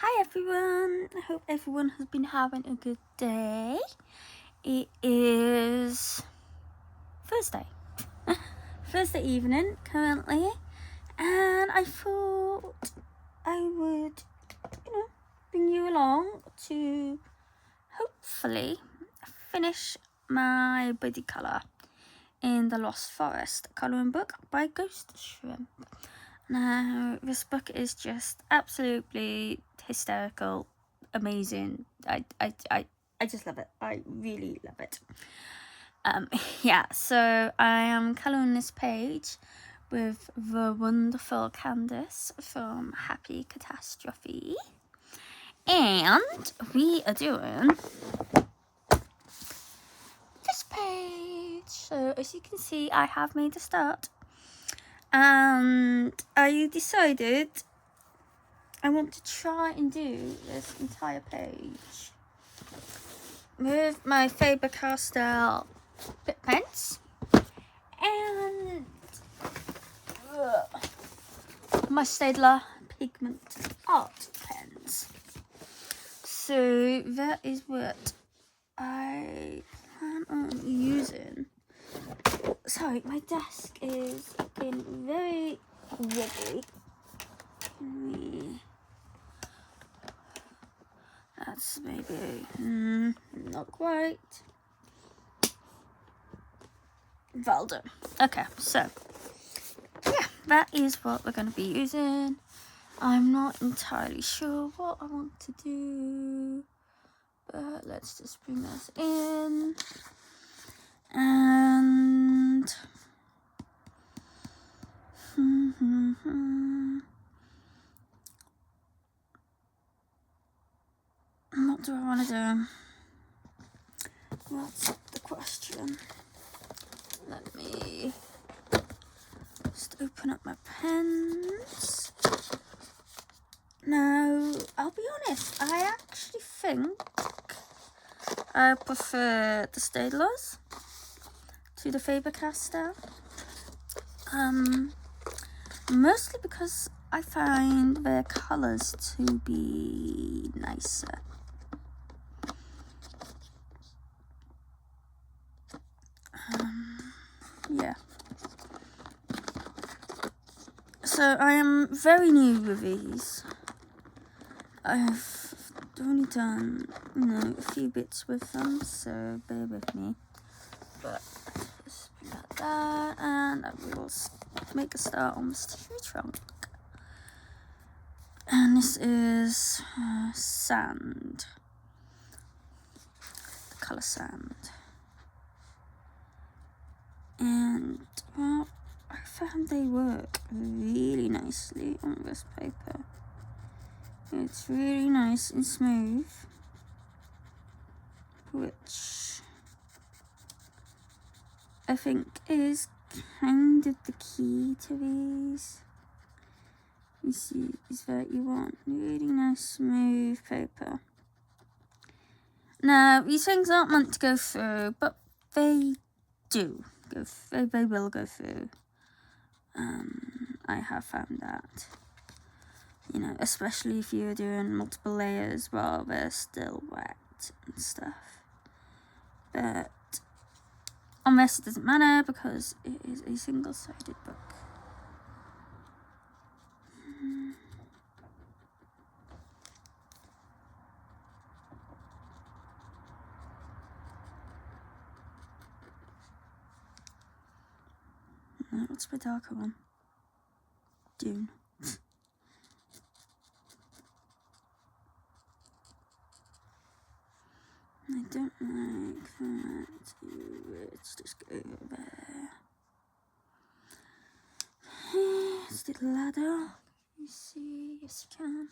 Hi everyone, I hope everyone has been having a good day. It is Thursday, Thursday evening currently, and I thought I would, bring you along to hopefully finish my body colour in the Lost Forest colouring book by Ghost Shrimp. Now, this book is just absolutely hysterical, amazing. I just love it. I really love it. So I am colouring this page with the wonderful Candace from Happy Catastrophe. And we are doing this page. So as you can see, I have made a start. And I decided I want to try and do this entire page with my Faber Castell Pitt pens and my Staedler Pigment art pens. So that is what I plan on using. Sorry, my desk is looking very wobbly. That's maybe not quite. Valdo. Okay, so yeah, that is what we're going to be using. I'm not entirely sure what I want to do, but let's just bring this in. And what do I want to do? What's the question? Let me just open up my pens. Now, I'll be honest, I actually think I prefer the Staedlers to the Faber Castell. Mostly because I find their colours to be nicer. Yeah. So I am very new with these. I've only done, a few bits with them, so bear with me. But just bring that there, and I will make a start on this tree trunk. And this is sand, the colour sand. And, well, I found they work really nicely on this paper. It's really nice and smooth, which I think is kind of the key to these. You see, is that you want really nice smooth paper. Now, these things aren't meant to go through, but they do go. They will go through. I have found that. Especially if you're doing multiple layers while they're still wet and stuff. But on this, it doesn't matter because it is a single-sided book. What's the darker one? Dune. I don't like that. Let's just go there. Let's do the ladder. You see? Yes, you can.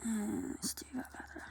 Let's do that ladder.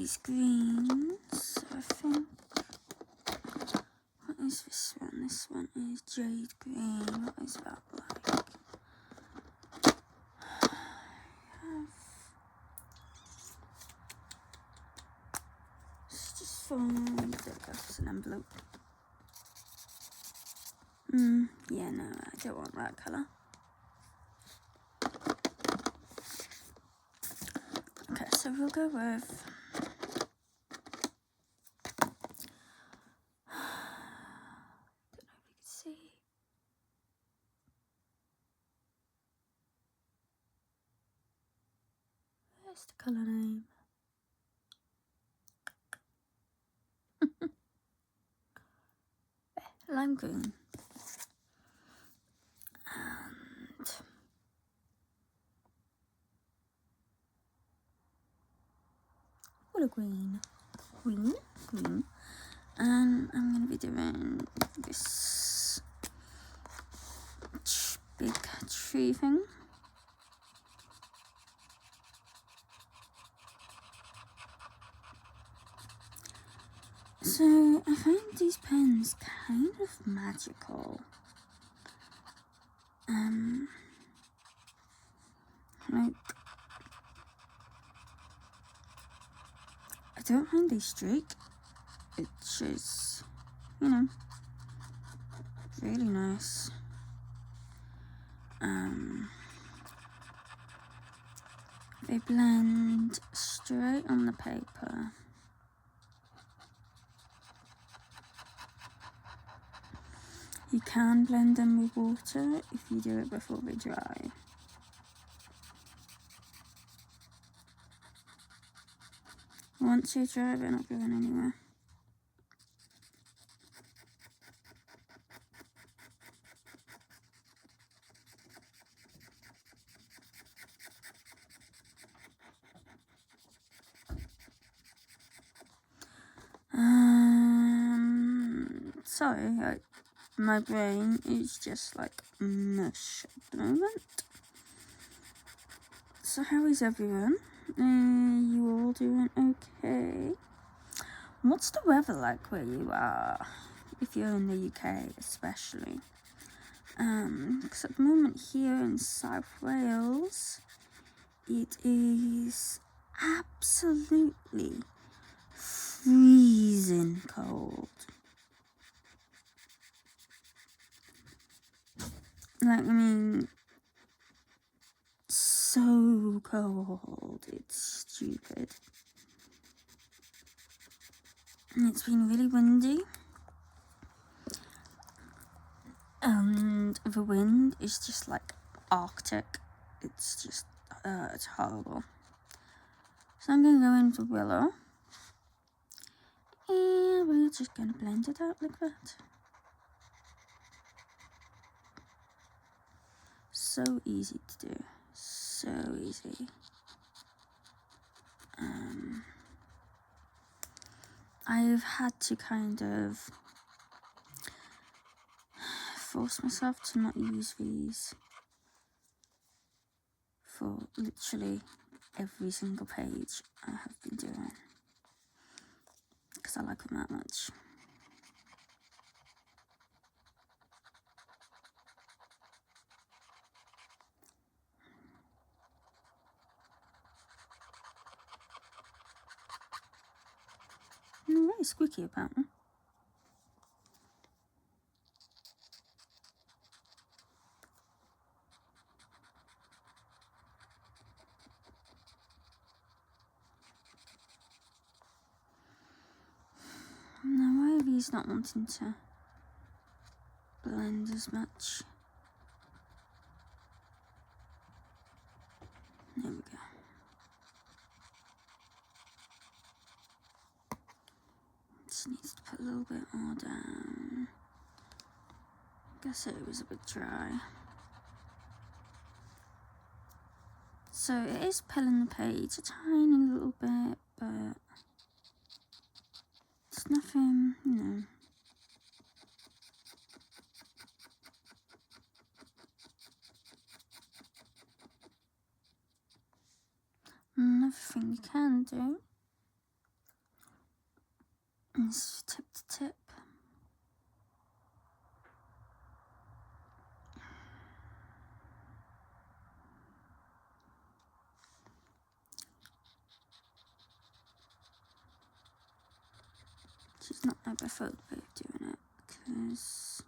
these greens. So I think, what is this one? This one is jade green. What is that like? Let's just find an envelope. Yeah, no, I don't want that colour. Okay, so we'll go with where's the colour name? Lime green. And what a green. Green. And I'm going to be doing this big tree thing. So I find these pens kind of magical. Like, I don't mind they streak. It's just, you know, really nice. They blend straight on the paper. You can blend them with water if you do it before they dry. Once they dry, they're not going anywhere. Sorry, my brain is just like mush at the moment. So how is everyone? You all doing okay? What's the weather like where you are? If you're in the UK especially. Because at the moment here in South Wales, it is absolutely freezing cold. Like, I mean, so cold, it's stupid. And it's been really windy. And the wind is just like Arctic. It's just, it's horrible. So I'm going to go into Willow. And we're just going to blend it out like that. So easy to do. So easy. I've had to kind of force myself to not use these for literally every single page I have been doing, because I like them that much. And very squeaky apparently. Now why are these not wanting to blend as much? There we go. Just needs to put a little bit more down. Guess it was a bit dry. So it is pulling the page a tiny little bit, but it's nothing, you know. Another thing you can do It's tip to tip. It's not my preferred way of doing it because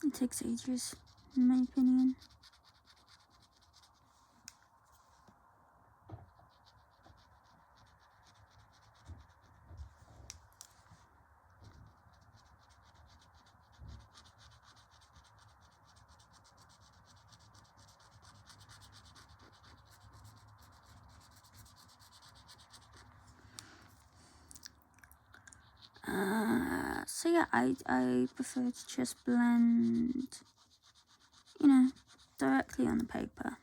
it takes ages, in my opinion. So yeah, I prefer to just blend, you know, directly on the paper.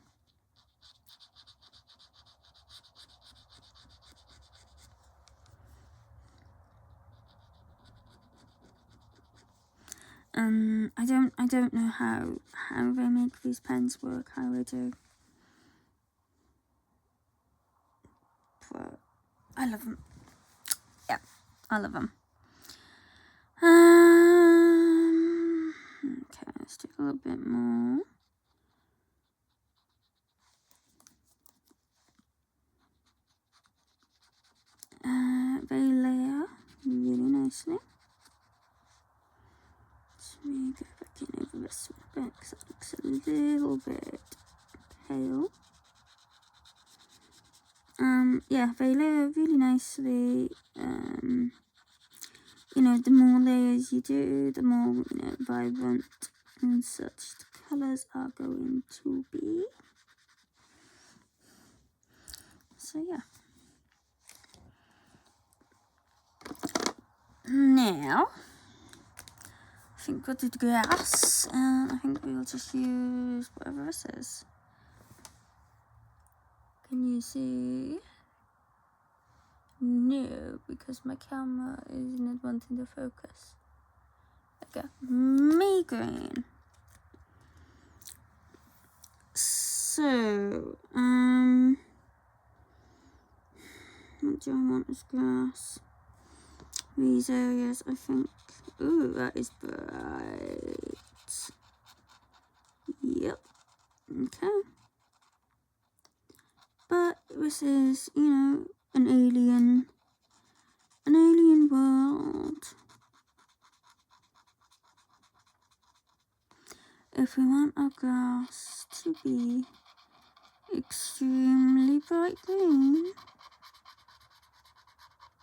I don't know how they make these pens work, how they do. But I love them. Yeah, I love them. Okay, let's do a little bit more. They layer really nicely. Let me go back in over this one a bit because that looks a little bit pale. Yeah, they layer really nicely. You know, the more layers you do, the more, you know, vibrant and such the colours are going to be. So yeah. Now, I think we'll do the grass, and I think we'll just use whatever this is. Can you see? No, because my camera is not wanting to focus. Okay, migraine. So, what do I want as grass? These areas, I think. Ooh, that is bright. Yep. Okay. But this is, you know, an alien world. If we want our grass to be extremely bright green,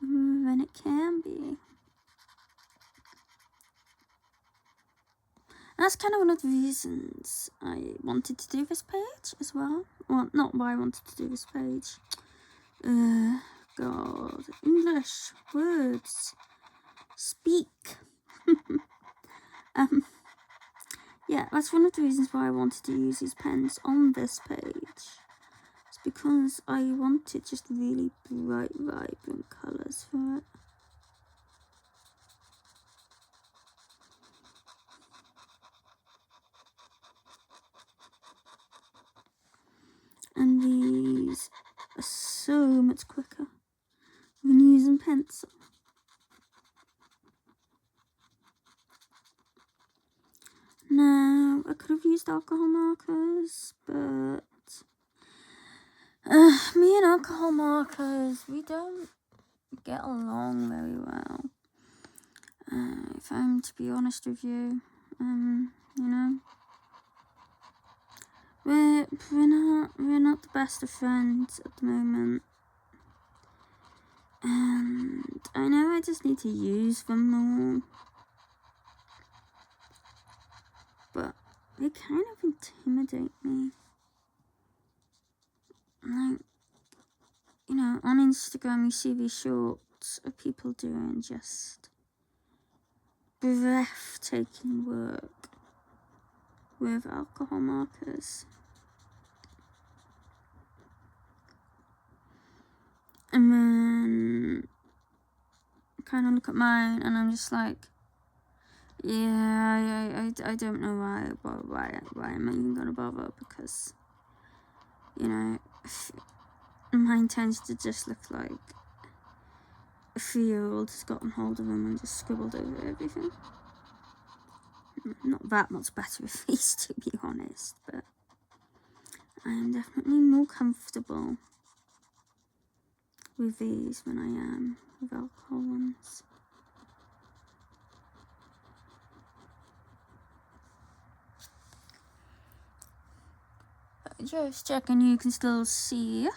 then it can be. That's kind of one of the reasons I wanted to do this page as well. Well, not why I wanted to do this page. God, English words, speak. Yeah, that's one of the reasons why I wanted to use these pens on this page. It's because I wanted just really bright, vibrant colours for it. And these are so much quicker than using pencil. Now, I could have used alcohol markers, but me and alcohol markers, we don't get along very well. If I'm to be honest with you, you know, we're not the best of friends at the moment. And I know I just need to use them more. But they kind of intimidate me. Like, you know, on Instagram you see these shorts of people doing just breathtaking work with alcohol markers. And then I kind of look at mine and I'm just like, yeah, I don't know why am I even gonna bother, because, you know, mine tends to just look like a 3-year-old has gotten hold of them and just scribbled over everything. Not that much better with these, to be honest, but I am definitely more comfortable with these than I am with alcohol ones. But just checking you can still see.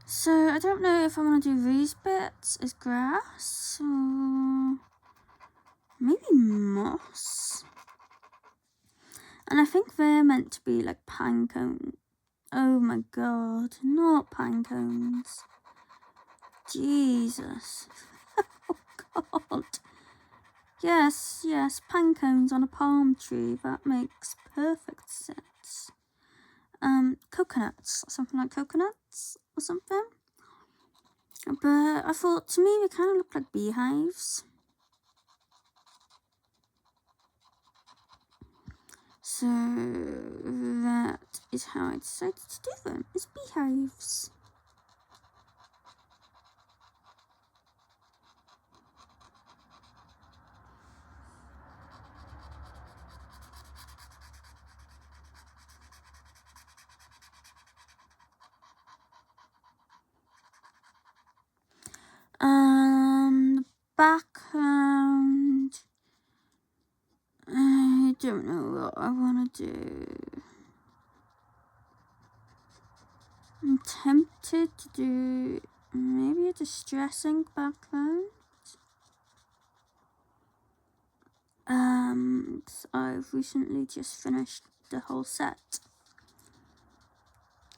So I don't know if I want to do these bits as grass or maybe moss. And I think they're meant to be like pine cones. Oh my god, not pine cones. Jesus. Oh god. Yes, pine cones on a palm tree. That makes perfect sense. Coconuts, something like coconuts or something. But I thought, to me, they kind of look like beehives. So that is how I decided to do them, is beehives. The background, I don't know what I want to do. I'm tempted to do maybe a distressing background. I've recently just finished the whole set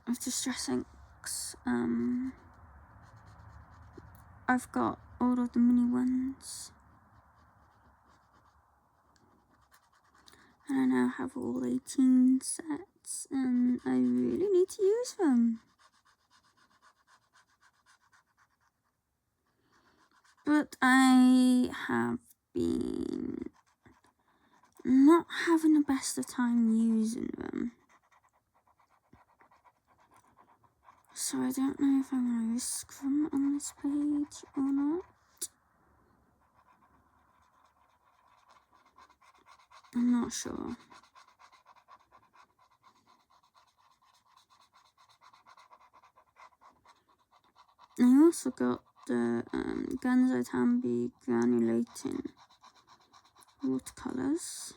of distressings. I've got all of the mini ones. And I now have all 18 sets, and I really need to use them. But I have been not having the best of time using them. So I don't know if I'm going to risk them on this page or not. I'm not sure. I also got the Ganzo Tambi granulating watercolours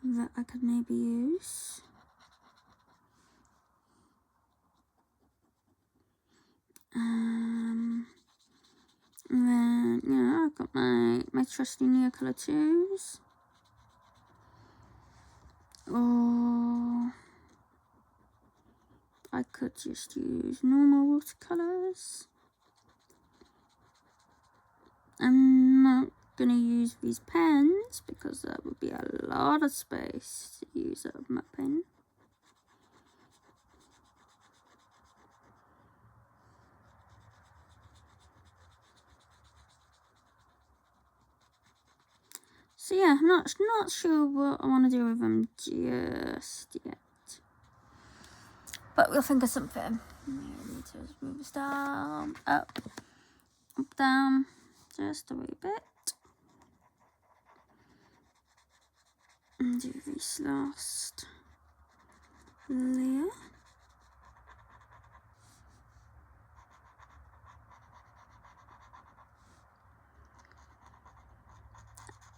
that I could maybe use. And then, yeah, I've got my trusty Neocolor 2s. Or I could just use normal watercolours. I'm not going to use these pens because that would be a lot of space to use out of my pen. So yeah, I'm not sure what I want to do with them just yet. But we'll think of something. Just move this down, up, down, just a wee bit. And do this last layer.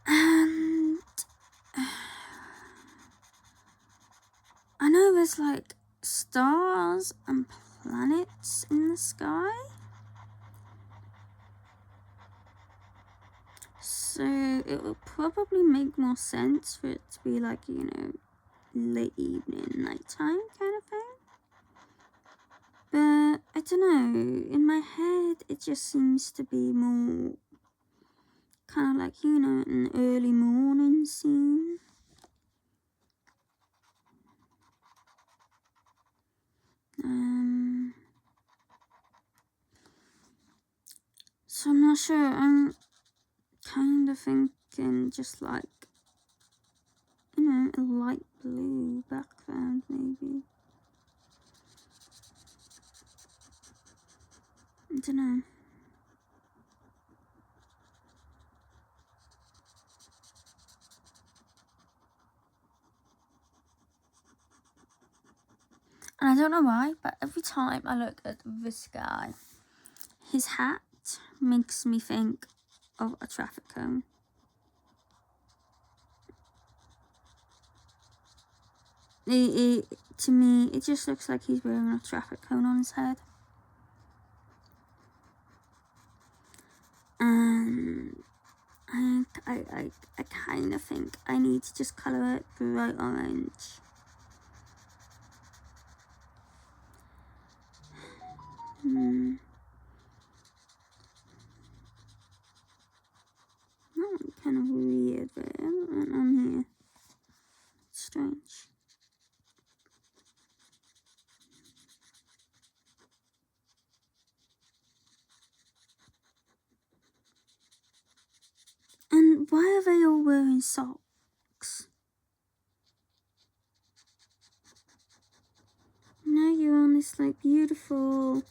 And I know there's like stars and planets in the sky. So it would probably make more sense for it to be like, you know, late evening, nighttime kind of thing. But I don't know, in my head it just seems to be more kind of like, you know, an early morning scene. So I'm not sure. I'm kind of thinking just like, you know, a light blue background, maybe. I don't know. And I don't know why, but every time I look at this guy, his hat makes me think of a traffic cone. To me, it just looks like he's wearing a traffic cone on his head. And I kind of think I need to just colour it bright orange. That one kind of weird, but I haven't went on here. It's strange. And why are they all wearing socks? Now you're on this like beautiful,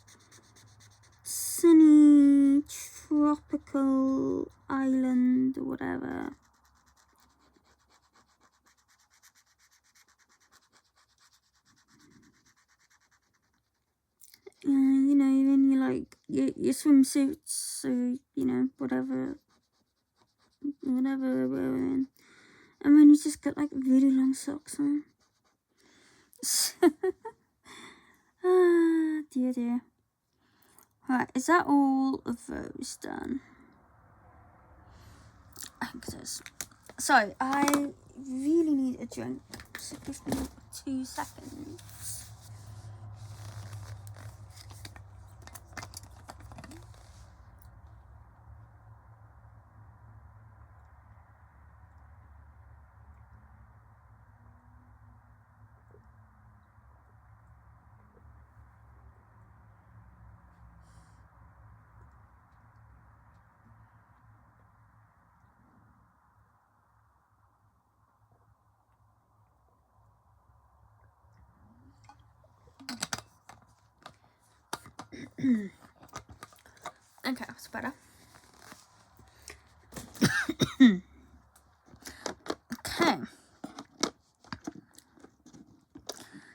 sunny, tropical island or whatever. You know, even you like your swimsuits or, you know, whatever we're wearing. And then you just got like really long socks on. Ah, dear. Right, is that all of those done? I think it is. Sorry, I really need a drink. So give me 2 seconds. Okay, that's better. Okay.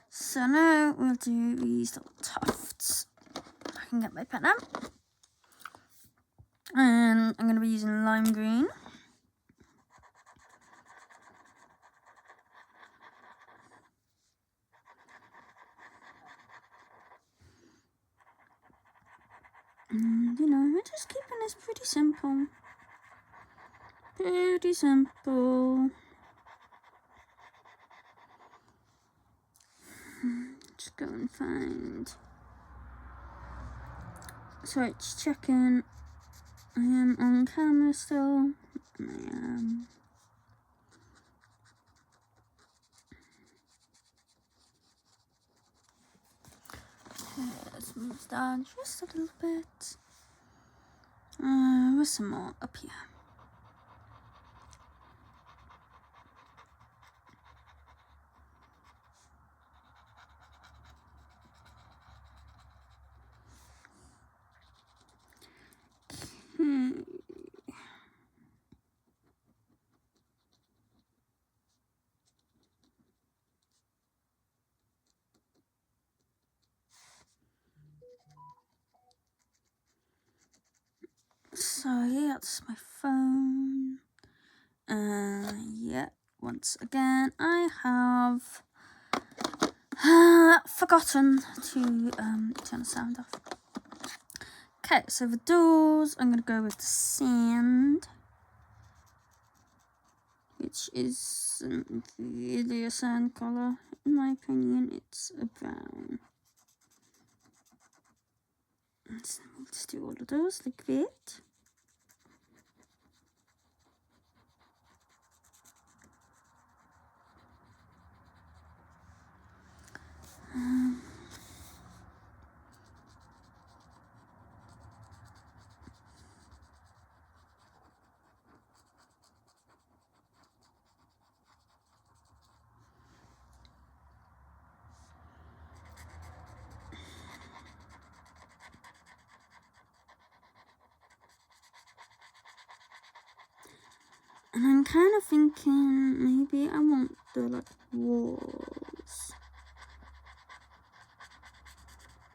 So now we'll do these little tufts. I can get my pen out. And I'm going to be using lime green. And, you know, we're just keeping this pretty simple. Pretty simple. Just go and find. Sorry, just checking. I am on camera still. I am. Okay, let's move down just a little bit. Where's some more up here? So yeah, that's my phone. Yeah, once again, I have forgotten to turn the sound off. Okay, so the doors, I'm gonna go with the sand, which isn't really a sand color. In my opinion, it's a brown. So we'll just do all of those like that. And I'm kind of thinking maybe I want the like walls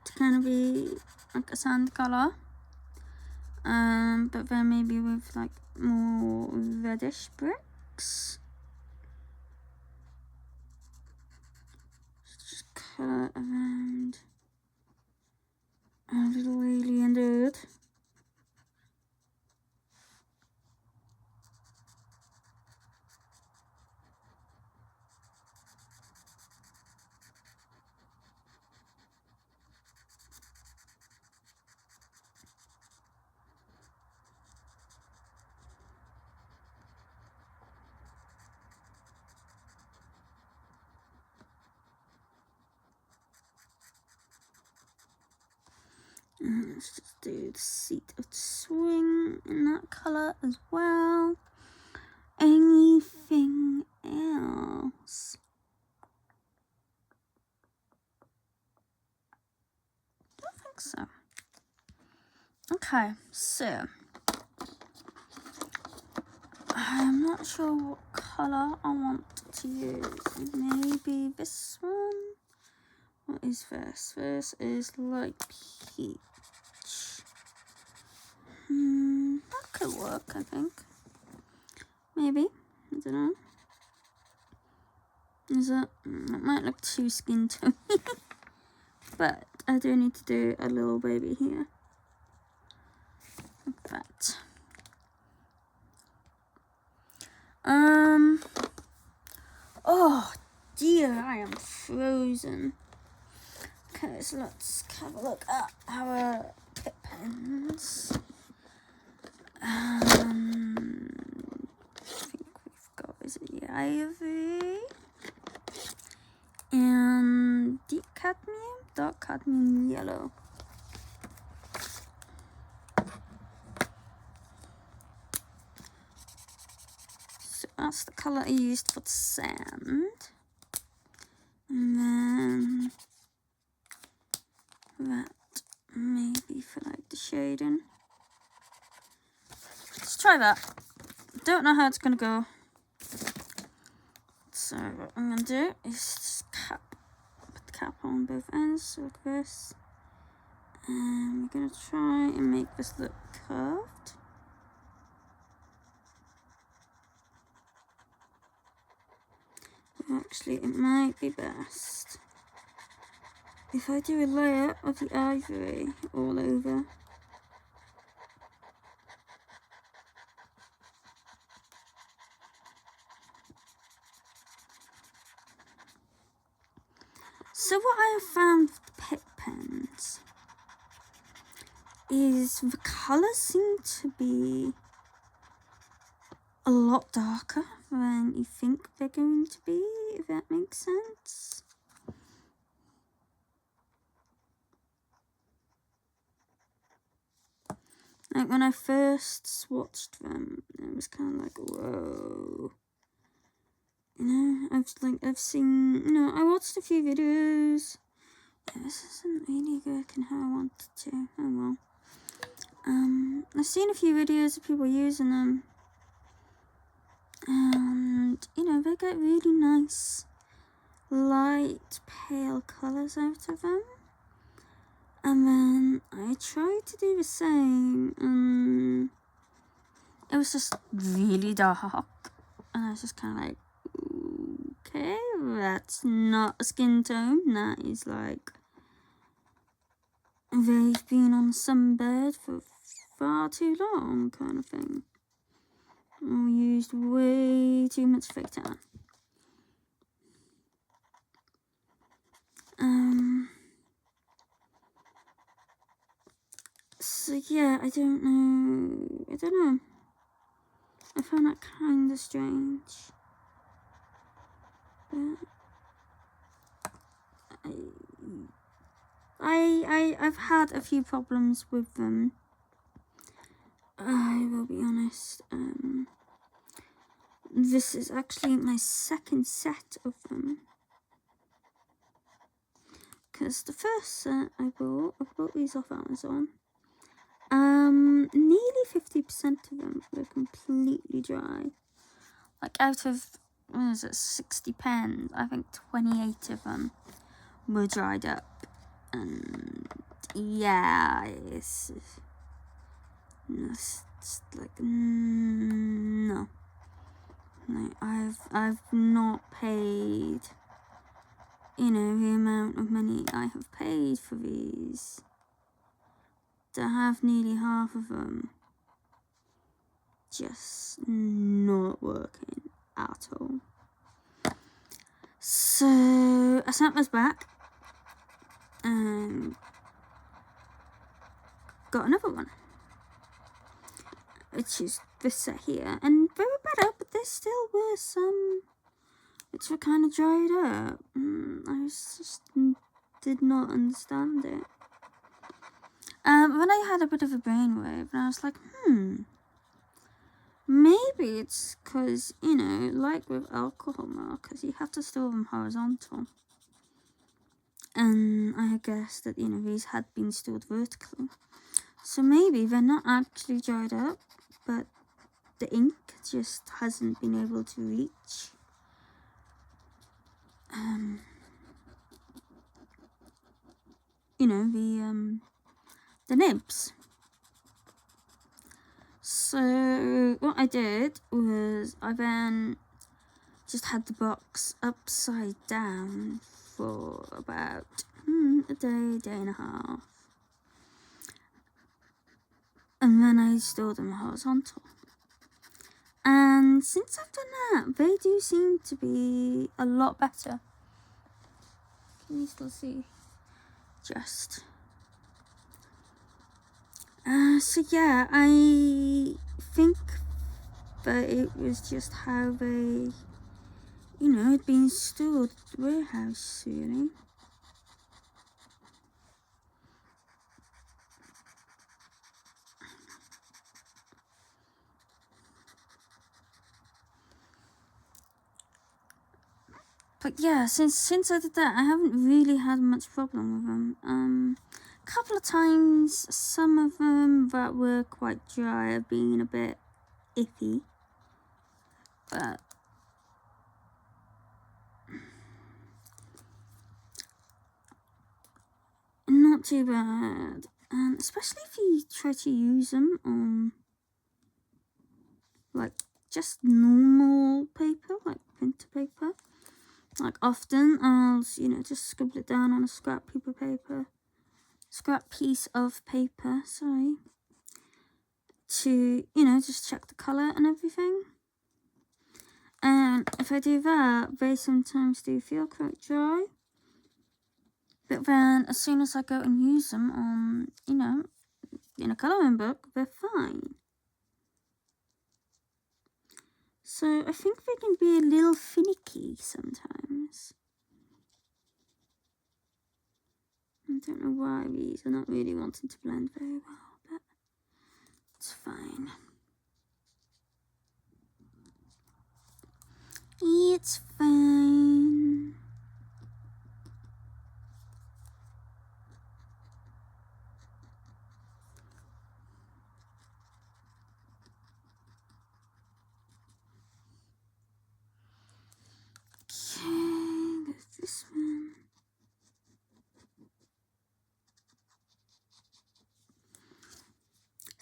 to kind of be like a sand colour. But then maybe with like more reddish bricks. Just colour around our little alien dude. Let's just do the seat of the swing in that colour as well. Anything else? I don't think so. Okay, so I'm not sure what colour I want to use. Maybe this one? What is this? This is like peach. That could work, I think. Maybe. I don't know. It might look too skin tone. But I do need to do a little baby here. Like that. Oh dear, I am frozen. Okay, so let's have a look at our Pitt pens. I think we've got, is it the Ivory? And deep cadmium, dark cadmium yellow. So that's the colour I used for the sand. And then that maybe for like the shading. Let's try that. Don't know how it's gonna go. So what I'm gonna do is just put the cap on both ends, so like this. And we're gonna try and make this look curved. Actually, it might be best if I do a layer of the ivory all over. So what I have found with the Pitt pens is the colours seem to be a lot darker than you think they're going to be, if that makes sense. Like when I first swatched them, it was kind of like, whoa. You know, I've seen, you know, I watched a few videos. Yeah, this isn't really working how I wanted to. Oh well. I've seen a few videos of people using them. And, you know, they get really nice, light, pale colours out of them. And then I tried to do the same, and it was just really dark. And I was just kind of like, okay, that's not a skin tone. That is like, they've been on sunbed for far too long kind of thing. Or used way too much fake tan. So yeah, I don't know. I found that kind of strange. But I've had a few problems with them. I will be honest. This is actually my second set of them. Because the first set I bought these off Amazon. Nearly 50% of them were completely dry. like out of, what is it, 60 pens, I think 28 of them were dried up. And yeah, it's like, no. Like, I've not paid, you know, the amount of money I have paid for these to have nearly half of them just not working at all. So I sent those back and got another one, which is this set here, and they were better, but there still were some which were kind of dried up. I just did not understand it. When I had a bit of a brainwave, and I was like, maybe it's because, you know, like with alcohol markers, you have to store them horizontal. And I guess that, you know, these had been stored vertically. So maybe they're not actually dried up, but the ink just hasn't been able to reach you know, the nibs. So what I did was I then just had the box upside down for about a day and a half, and then I stored them horizontal. And since I've done that, they do seem to be a lot better. Can you still see? Just so yeah, I think that it was just how they, you know, had been stored at the warehouse, really. But yeah, since I did that, I haven't really had much problem with them. A couple of times, some of them that were quite dry have been a bit iffy, but not too bad. Especially if you try to use them on like just normal paper, like printer paper. Like often I'll, you know, just scribble it down on a scrap piece of paper, sorry, to, you know, just check the colour and everything. And if I do that, they sometimes do feel quite dry. But then as soon as I go and use them on, you know, in a colouring book, they're fine. So I think they can be a little finicky sometimes. I don't know why these are not really wanting to blend very well, but it's fine. It's fine. Okay, there's this one.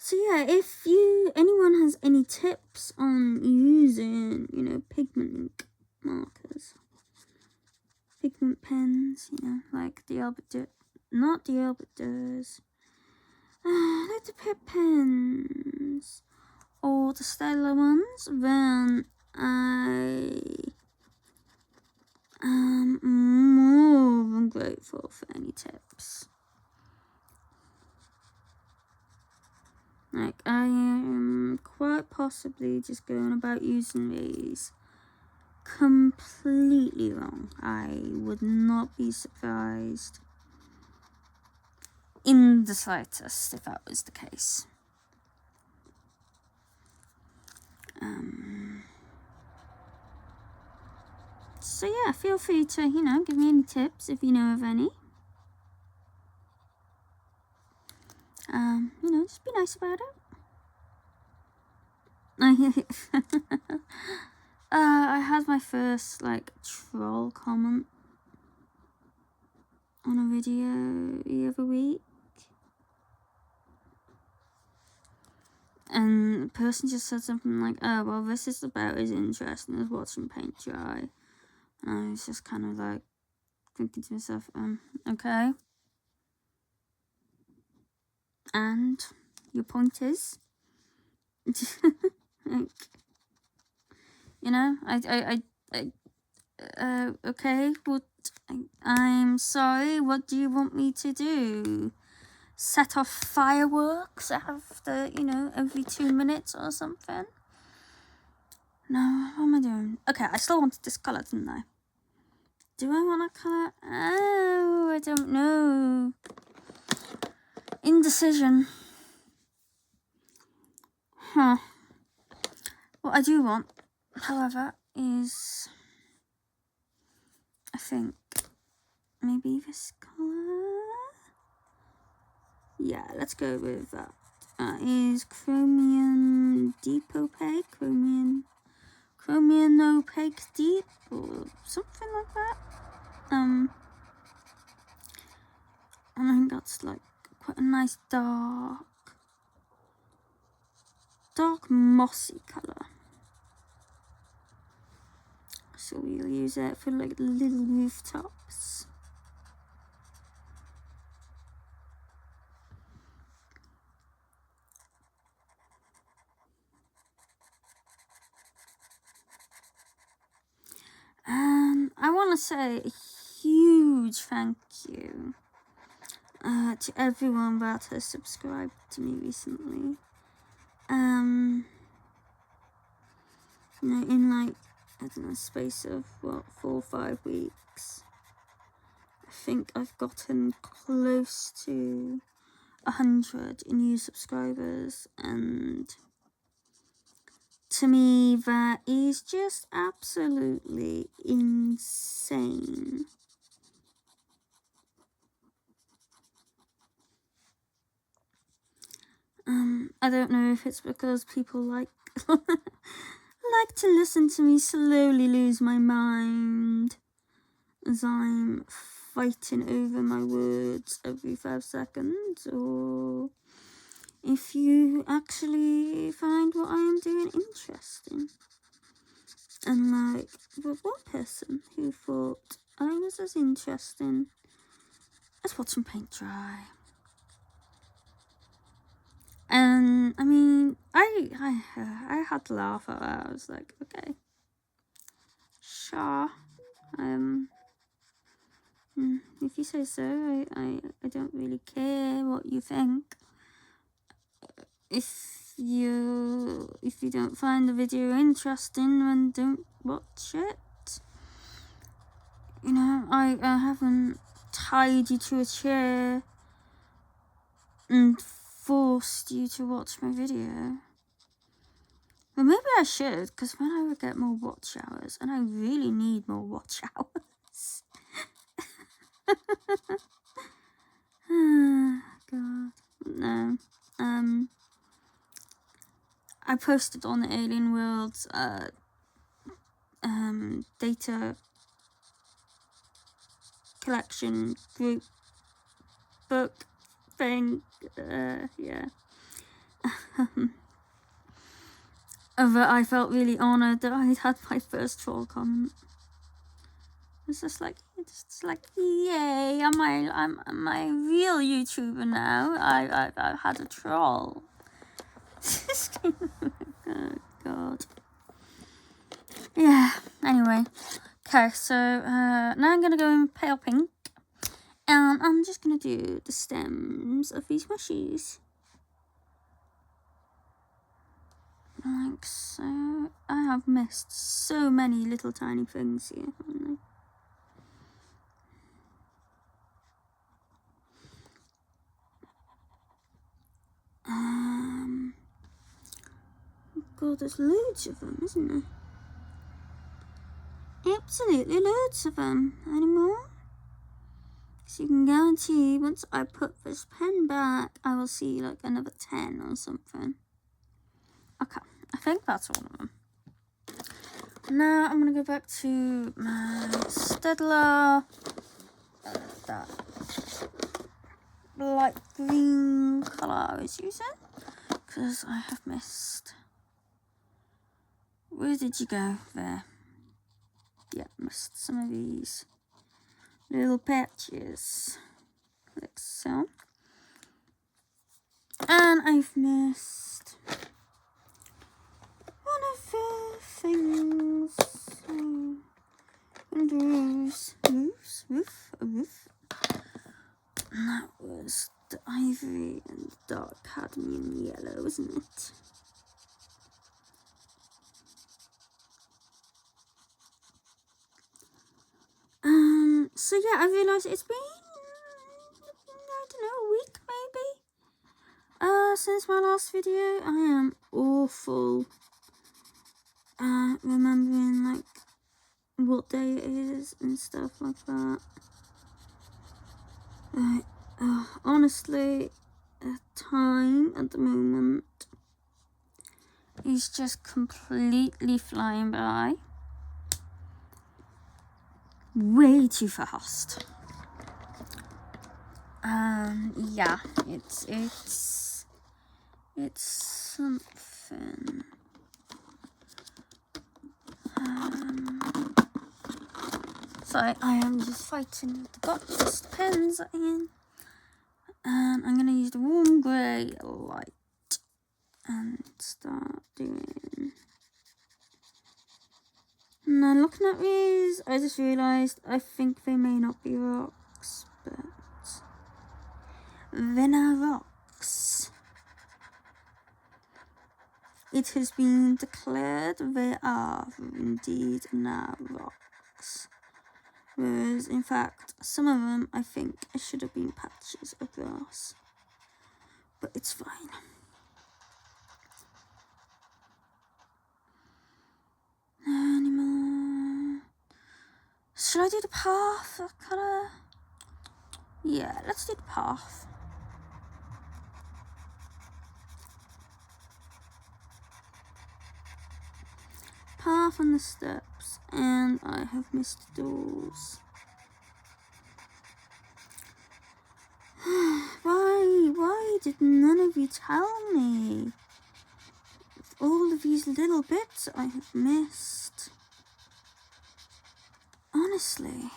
So yeah, if anyone has any tips on using, you know, pigment ink markers, pigment pens, you know, like the not the Albert like the Pitt pens or the Staedler ones, then I am more than grateful for any tips. Like, I am quite possibly just going about using these completely wrong. I would not be surprised in the slightest if that was the case. So yeah, feel free to, you know, give me any tips if you know of any. You know, just be nice about it. I had my first like troll comment on a video the other week, and the person just said something like, "Oh well, this is about as interesting as watching paint dry." And I was just kind of like thinking to myself, okay. And your point is, like, you know, okay, what? I'm sorry. What do you want me to do? Set off fireworks after, you know, every 2 minutes or something? No, what am I doing? Okay, I still wanted this colour, didn't I? Do I want a colour? Oh, I don't know. Indecision. Huh. What I do want, however, is, I think, maybe this colour? Yeah, let's go with that. Is Chromium Deep Opaque? Chromium Opaque Deep? Or something like that. I think that's like quite a nice dark mossy colour. So we'll use it for like little rooftops. And I want to say a huge thank you to everyone that has subscribed to me recently. You know, in like, I don't know, space of what, 4 or 5 weeks, I think I've gotten close to 100 new subscribers, and to me that is just absolutely insane. I don't know if it's because people like to listen to me slowly lose my mind as I'm fighting over my words every 5 seconds, or if you actually find what I am doing interesting. And like, with one person who thought I was as interesting as watching paint dry. And I mean, I had to laugh at that. I was like, okay, sure. If you say so, I don't really care what you think. If you don't find the video interesting, then don't watch it. You know, I haven't tied you to a chair and forced you to watch my video. Well, maybe I should, because then I would get more watch hours, and I really need more watch hours. Oh, God. No. I posted on the Alien Worlds data collection group book thing, yeah. But I felt really honoured that I had my first troll comment. It's just like, yay, I'm a real YouTuber now. I had a troll. Oh, God. Yeah, anyway. Okay, so now I'm going to go in pale pink. And I'm just going to do the stems of these mushies. Like so. I have missed so many little tiny things here, haven't I? God, there's loads of them, isn't there? Absolutely loads of them. Any more? So you can guarantee once I put this pen back, I will see like another 10 or something. Okay, I think that's all of them. Now I'm going to go back to my Staedler, that light green colour I was using, because I have missed. Where did you go? There. Yeah, missed some of these little patches, like so. And I've missed one of the things. And roof. And that was the ivory and dark cadmium yellow, wasn't it? So yeah, I realised it's been, I don't know, a week maybe, since my last video. I am awful at remembering, like, what day it is and stuff like that. Honestly, time at the moment is just completely flying by. Way too fast. Yeah, it's something. So I am just fighting with the box pens in, and I'm gonna use the warm grey light and start doing. Now looking at these, I just realised I think they may not be rocks, but they're now rocks. It has been declared they are indeed now rocks. Whereas, in fact, some of them I think should have been patches of grass. But it's fine. Anymore. Should I do the path colour? Yeah, let's do the path. Path on the steps, and I have missed doors. Why did none of you tell me? All of these little bits I have missed. Honestly.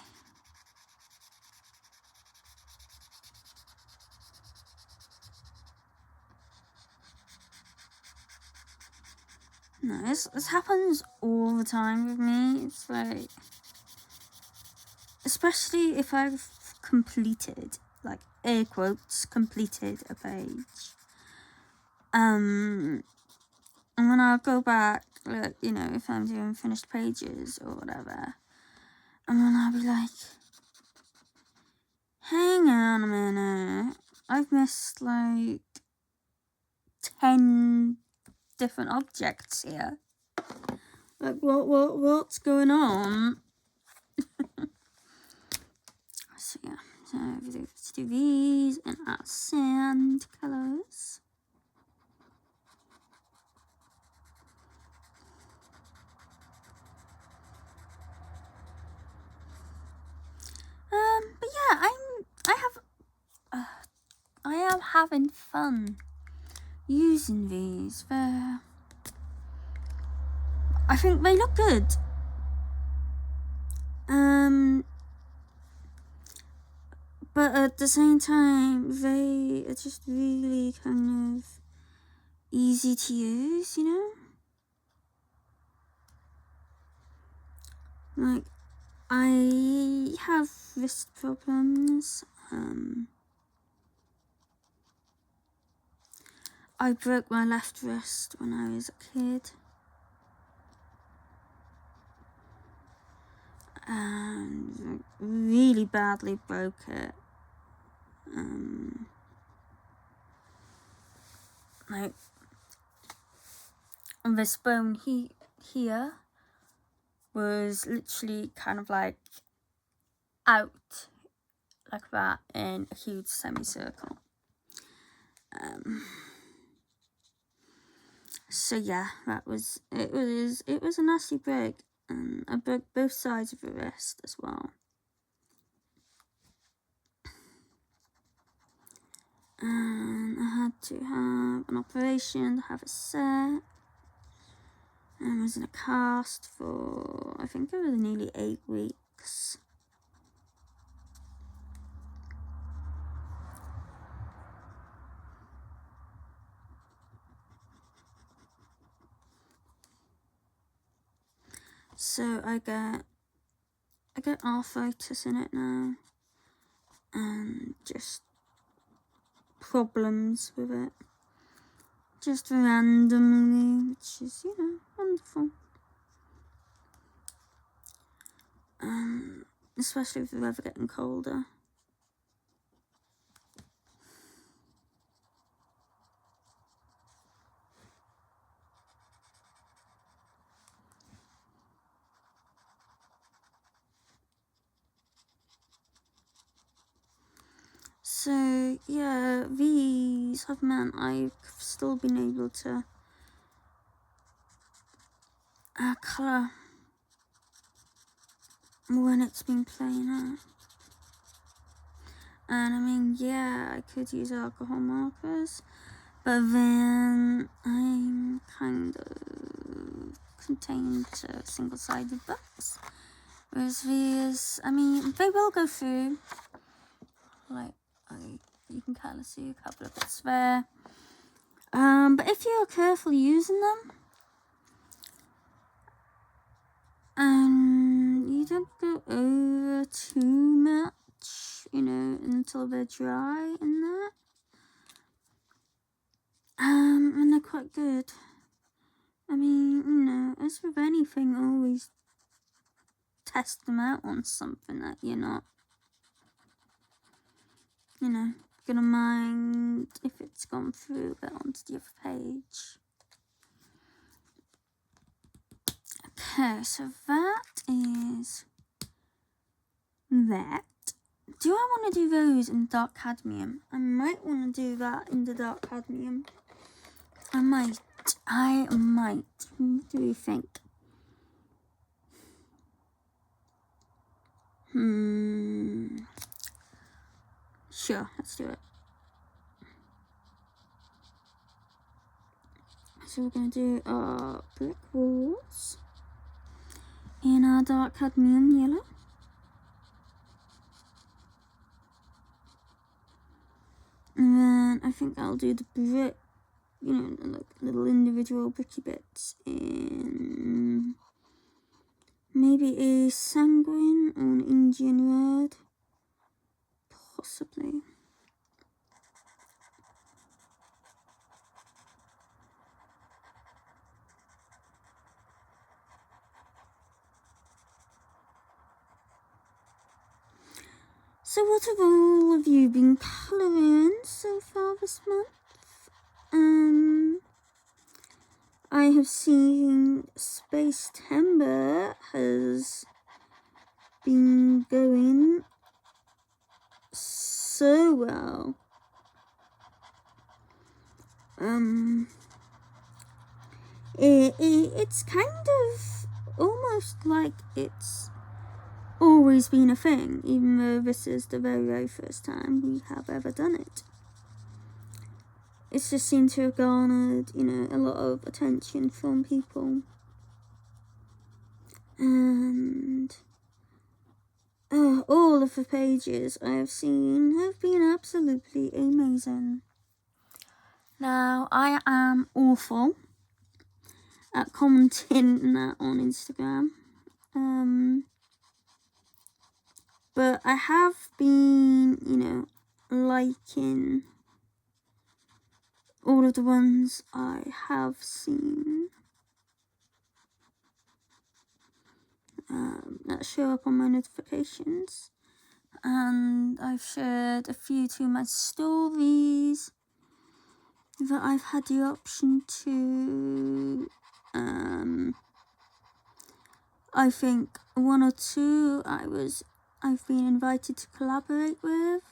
No, this happens all the time with me. It's like, especially if I've completed, like, air quotes, completed a page. And when I go back, like, you know, if I'm doing finished pages or whatever, and then I'll be like, hang on a minute, I've missed like 10 different objects here. Like, what's going on? So yeah, so let's do these in our sand colours. But yeah, I am having fun using these. I think they look good. But at the same time, they are just really kind of easy to use, you know? Like, I have wrist problems. I broke my left wrist when I was a kid. And really badly broke it. Like, this bone here was literally kind of like out like that in a huge semicircle. So yeah, it was a nasty break. and I broke both sides of the wrist as well. And I had to have an operation to have it set. And I was in a cast for, I think it was nearly 8 weeks. So I get arthritis in it now, and just problems with it, just randomly, which is, you know, wonderful. Especially with the weather getting colder. So yeah, these have meant I've still been able to colour when it's been playing out. And I mean, yeah, I could use alcohol markers, but then I'm kind of contained to single-sided books. Whereas these, I mean, they will go through, like, you can kind of see a couple of bits there. But if you're careful using them, and you don't go over too much, you know, until they're dry in that. And they're quite good. I mean, you know, as with anything, always test them out on something that you're not, you know, gonna mind if it's gone through a bit onto the other page. Okay, so that is that. Do I want to do those in dark cadmium? I might want to do that in the dark cadmium. I might. What do you think? Sure, let's do it. So we're going to do our brick walls in our dark cadmium yellow. And then I think I'll do the brick, you know, like little individual bricky bits in maybe a sanguine or an Indian red, possibly. So what have all of you been colouring so far this month? I have seen Space Timber has been going so well. It's kind of almost like it's always been a thing, even though this is the very, very first time we have ever done it. It's just seemed to have garnered, you know, a lot of attention from people. And all of the pages I have seen have been absolutely amazing. Now, I am awful at commenting that on Instagram. But I have been, you know, liking all of the ones I have seen that show up on my notifications. And I've shared a few to my stories that I've had the option to. I think 1 or 2 I've been invited to collaborate with,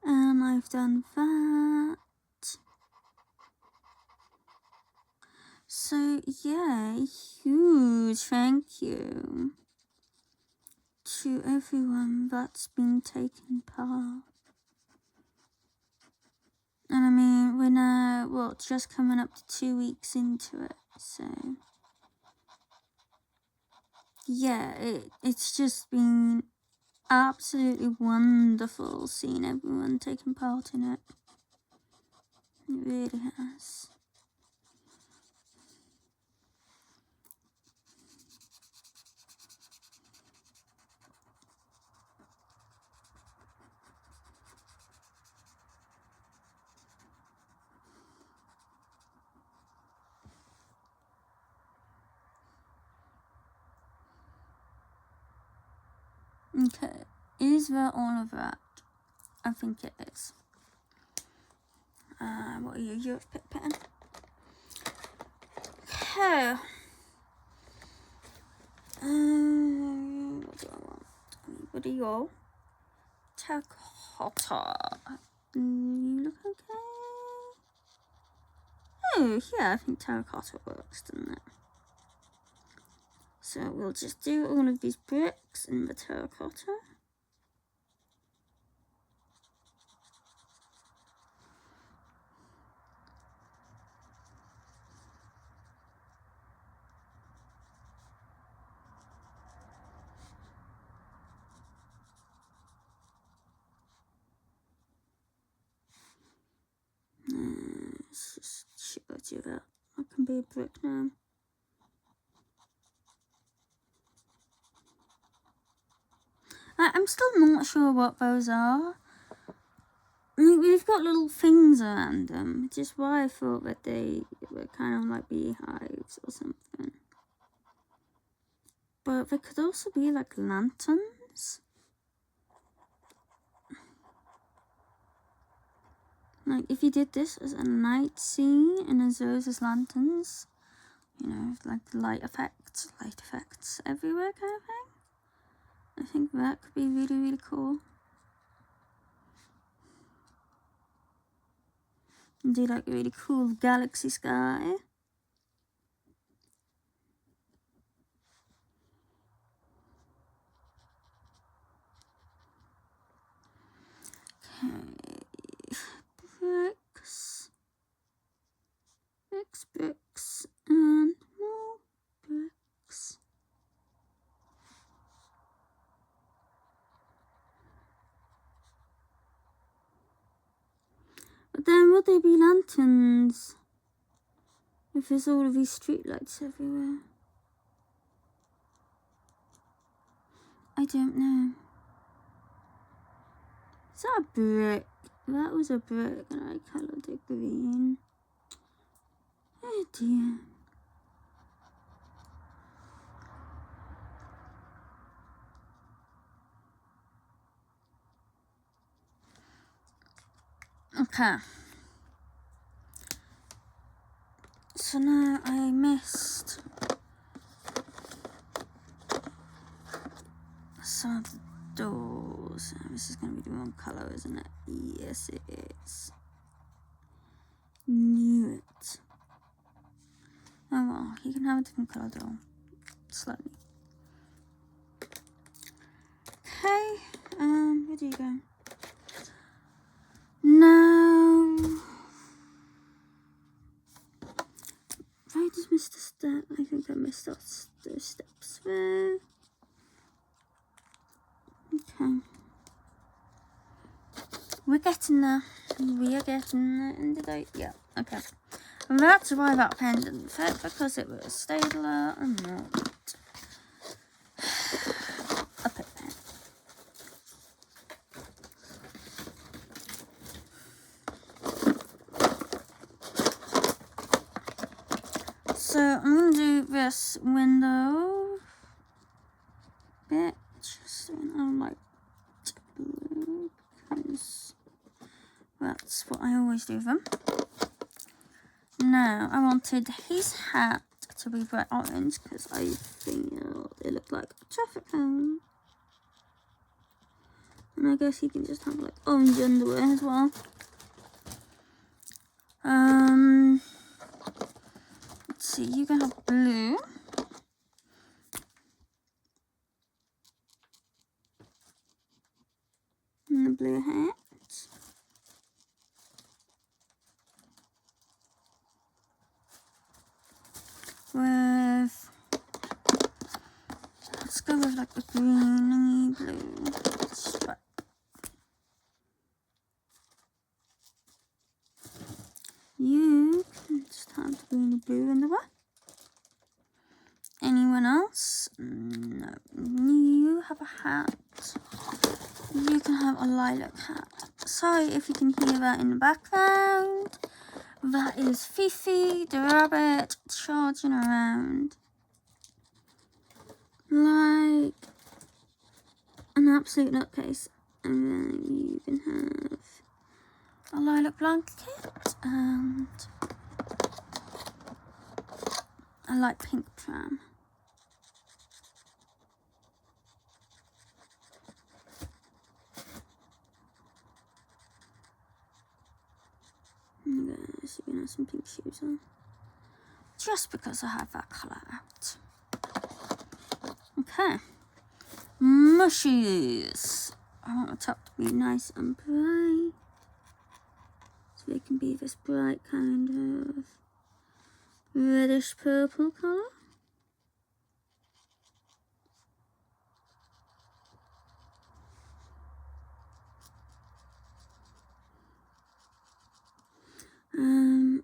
and I've done that. So yeah, huge thank you to everyone that's been taking part. And I mean, we're now, what, just coming up to 2 weeks into it, so yeah, it's just been absolutely wonderful seeing everyone taking part in it. It really has. Okay, is that all of that? I think it is. What are you? You're Pitt pen. Okay. What do I want? What are you? Terracotta. You look okay? Oh, yeah, I think terracotta works, doesn't it? So we'll just do all of these bricks in the terracotta. Let's just show you that. I can be a brick now. I'm still not sure what those are. We've got little things around them, which is why I thought that they were kind of like beehives or something. But they could also be like lanterns. Like if you did this as a night scene and as those as lanterns, you know, like light effects everywhere kind of thing. I think that could be really, really cool. And do like a really cool galaxy sky. Okay. Bricks, and more bricks. But then would they be lanterns if there's all of these streetlights everywhere? I don't know. Is that a brick? That was a brick and I coloured it green. Oh dear. Okay. So now I missed some of the doors. This is going to be the wrong colour, isn't it? Yes, it is. Knew it. Oh well, you can have a different colour door. Slightly. Okay, where do you go? No. I just missed a step. I think I missed those steps there. Okay. We're getting there. We are getting there. And did I? Yeah, okay. And that's why that pen didn't fit, because it was Staedler and not a Pitt pen. So I'm going to do this window bit, just on like blue, because that's what I always do with them. Now, I wanted his hat to be bright orange because I feel it looked like a traffic cone. And I guess he can just have like orange underwear as well. Let's see, you can have blue. And the blue hat. With, let's go with like the greeny blue stripe. You can just have the greeny blue in the way. Anyone else? No. You have a hat. You can have a lilac hat. Sorry if you can hear that in the background. That is Fifi, the rabbit, charging around like an absolute nutcase. And then you can have a lilac blanket and a light pink pram. So you can have some pink shoes on. Just because I have that colour out. Okay. Mushies. I want the top to be nice and bright. So they can be this bright kind of reddish purple colour.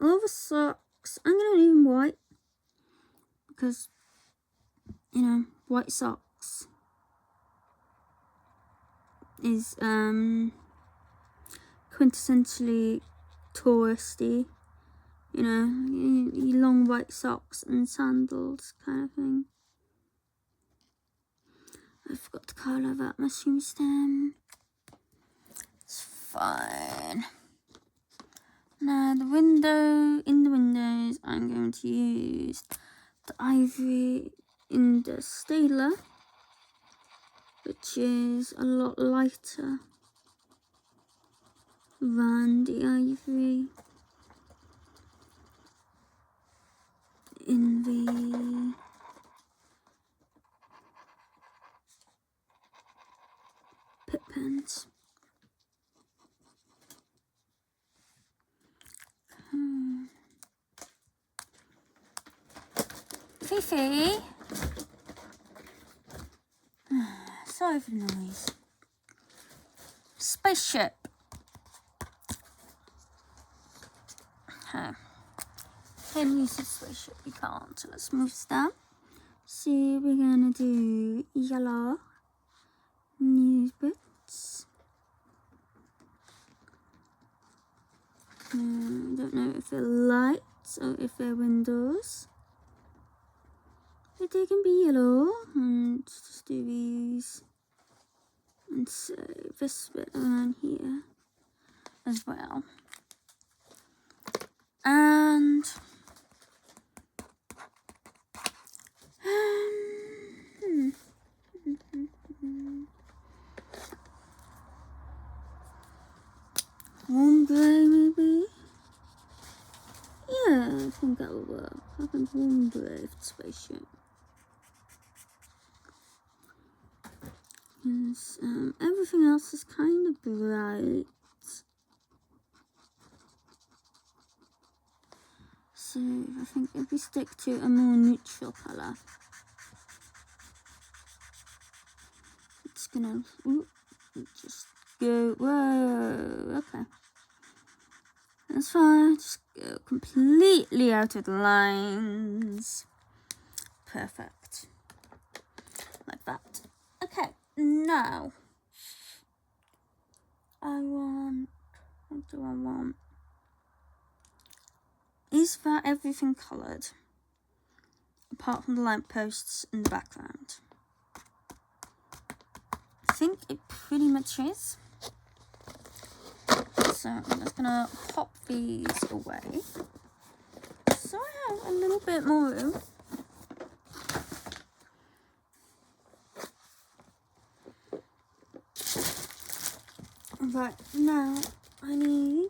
All the socks, I'm going to leave them white because, you know, white socks is quintessentially touristy, you know, you long white socks and sandals kind of thing. I forgot to colour that mushroom stem. It's fine. Now in the windows, I'm going to use the ivory in the Staedler, which is a lot lighter than the ivory in the Pitt pens. Fifi, sorry for the noise. Spaceship. Can use the spaceship, you can't. So let's move this down. So we're gonna do yellow news bits. Don't know if they're lights or if they're windows. But they can be yellow, and just do these. And so this bit around here as well. And warm grey maybe? Yeah, I think that will work. I think warm grey for the spaceship. Yes, everything else is kind of bright. So I think if we stick to a more neutral colour, it's gonna just go, whoa, okay. That's fine, just go completely out of the lines. Perfect. Like that. Okay, now what do I want? Is that everything coloured? Apart from the lampposts in the background. I think it pretty much is. So I'm just gonna pop these away. So I have a little bit more room. Right, now I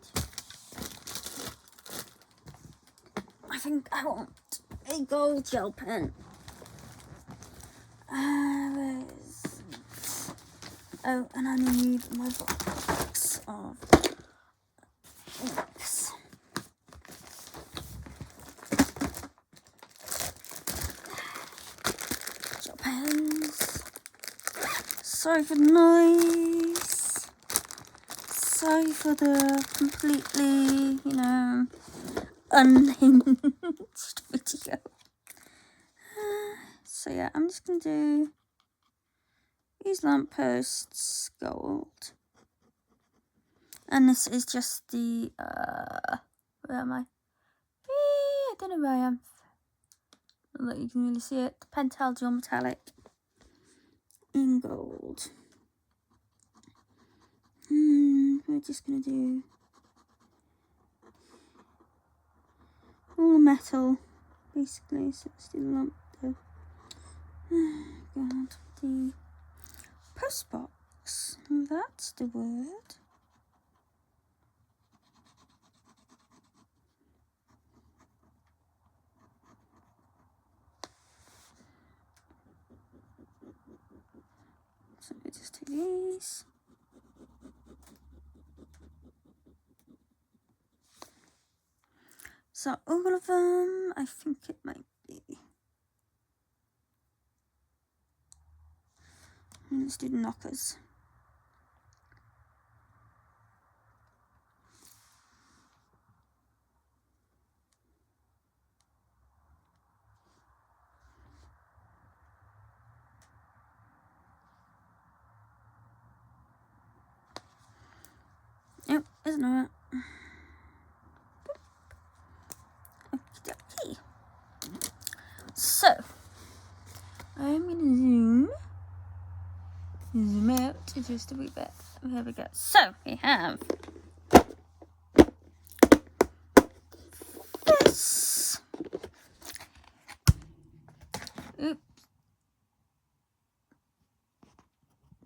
think I want a gold gel pen. Where is it? Oh, and I need my box of inks. Gel pens. Sorry for the noise. Sorry for the completely, unhinged video. So yeah, I'm just going to do these lampposts gold. And this is just the, where am I? I don't know where I am. Not that you can really see it. The Pentel Dual Metallic in gold. We're just going to do all the metal, basically. So let's do the lamp, though. God, the post box. That's the word. So we just take these. So all of them, I think it might be. Let's do the knockers. Yep, isn't it? Okay. So I'm gonna zoom out just a wee bit. There we go. So we have this. Oops.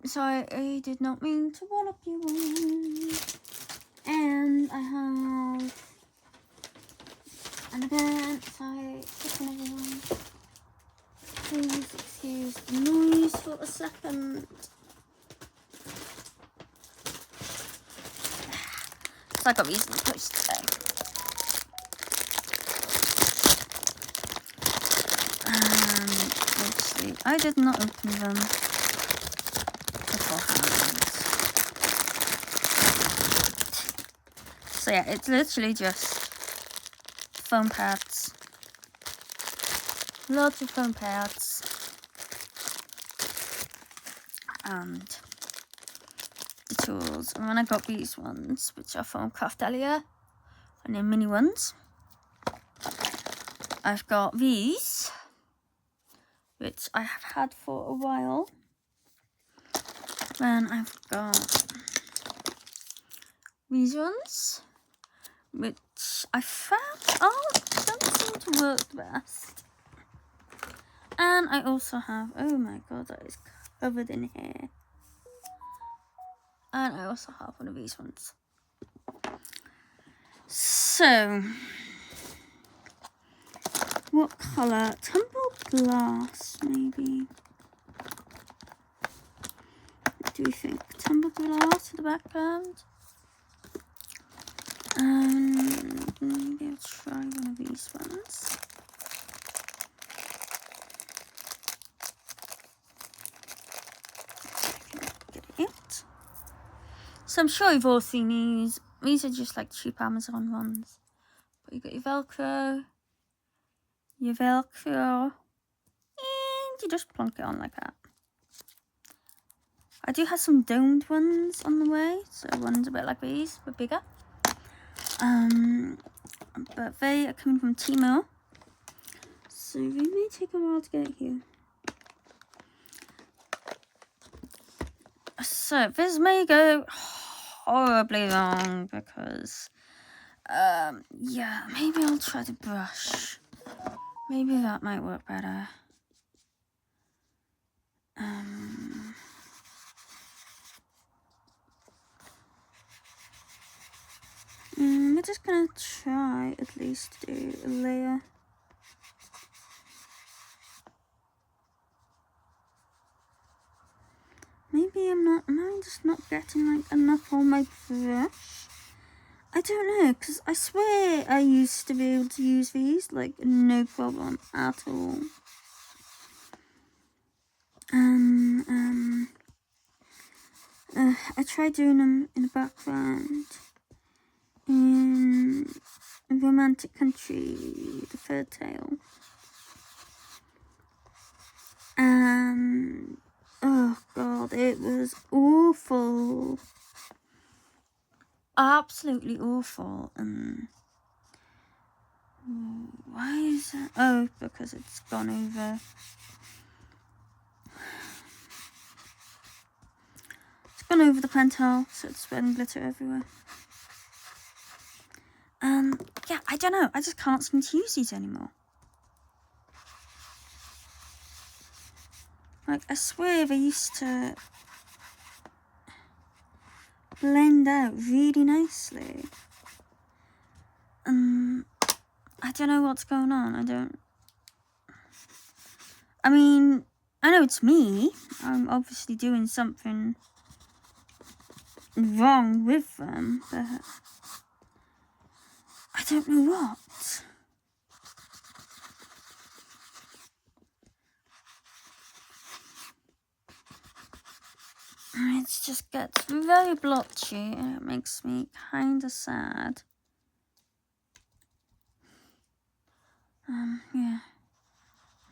Sorry, I did not mean to wallop you all. And I have an event. Sorry, second everyone. Please excuse the noise for a second. So I got these in the post today. Obviously, I did not open them beforehand. So yeah, it's literally just foam pads. Lots of foam pads. And the tools. And then I got these ones, which are from Castell, and they're mini ones. I've got these, which I have had for a while. Then I've got these ones, which I found don't seem to work the best. And I also have, oh my god, that is covered in hair. And I also have one of these ones. So, what colour? Tumbled glass, maybe. What do we think? Tumbled glass for the background? Maybe I'll try one of these ones. Get it. So I'm sure you've all seen these. These are just like cheap Amazon ones. But you got your Velcro, and you just plonk it on like that. I do have some domed ones on the way, so ones a bit like these, but bigger. But they are coming from Timo, so they may take a while to get here. So this may go horribly wrong because, yeah, maybe I'll try to brush. Maybe that might work better. We're just gonna try at least to do a layer. am I just not getting like enough on my brush? I don't know, because I swear I used to be able to use these like no problem at all. I tried doing them in the background in Romantic Country, the third tale. And oh god, it was awful. Absolutely awful. Why is that? Oh, because it's gone over. It's gone over the pen towel, so it's spreading glitter everywhere. Yeah, I don't know. I just can't seem to use these anymore. Like, I swear they used to blend out really nicely. I don't know what's going on. I mean, I know it's me. I'm obviously doing something wrong with them, but I don't know what. It just gets very blotchy and it makes me kind of sad. Yeah.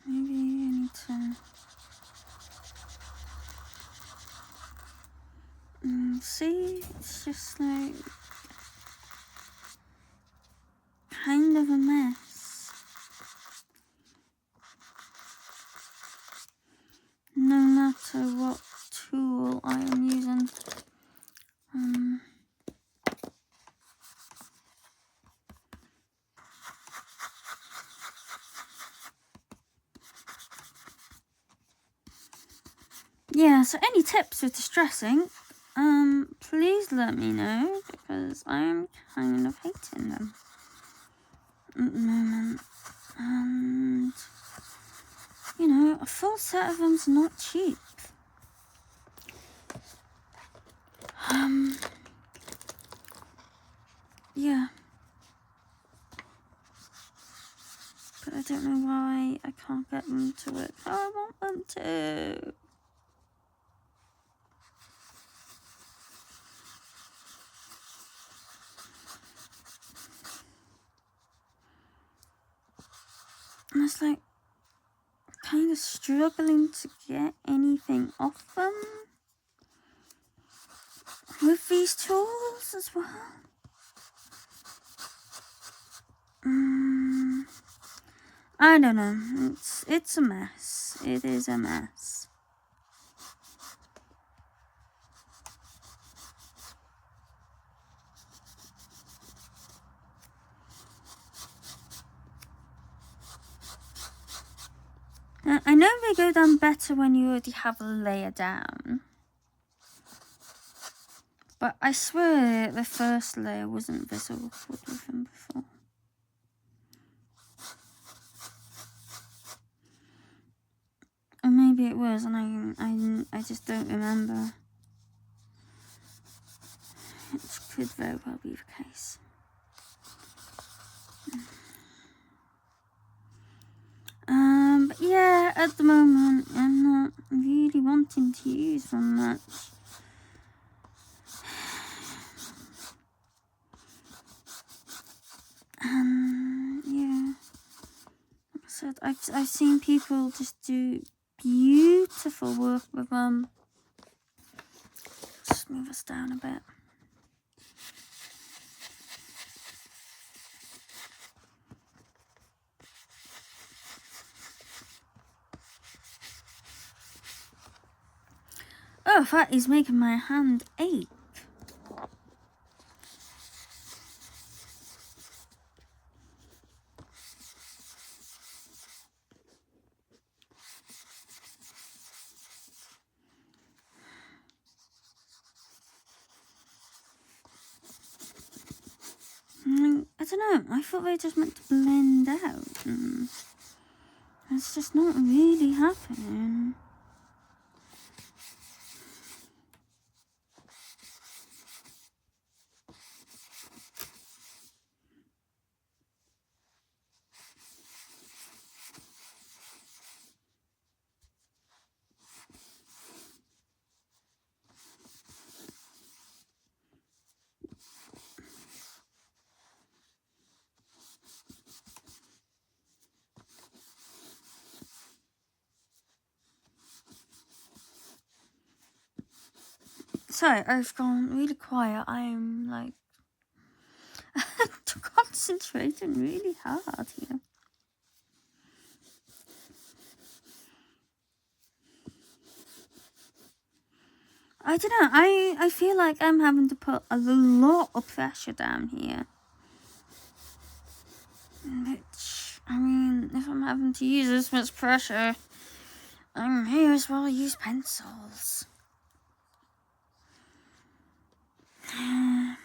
Maybe I need to see, it's just like kind of a mess. No matter what tool I am using. Yeah, so any tips with distressing, please let me know, because I am kind of hating them at the moment. And, you know, a full set of them's not cheap. Yeah. But I don't know why I can't get them to work how I want them to. And it's like kind of struggling to get anything off them with these tools as well. I don't know. It's a mess. It is a mess. I know they go down better when you already have a layer down. But I swear the first layer wasn't this awkward with them before. Or maybe it was and I just don't remember. It could very well be the case. But yeah, at the moment I'm not really wanting to use them much. Yeah, like I said, I've seen people just do beautiful work with them. Just move us down a bit. Oh, that is making my hand ache. I don't know, I thought they just meant to blend out. It's just not really happening. Sorry, I've gone really quiet. I'm like concentrating really hard here. I don't know, I feel like I'm having to put a lot of pressure down here. Which, I mean, if I'm having to use this much pressure, I may as well use pencils. I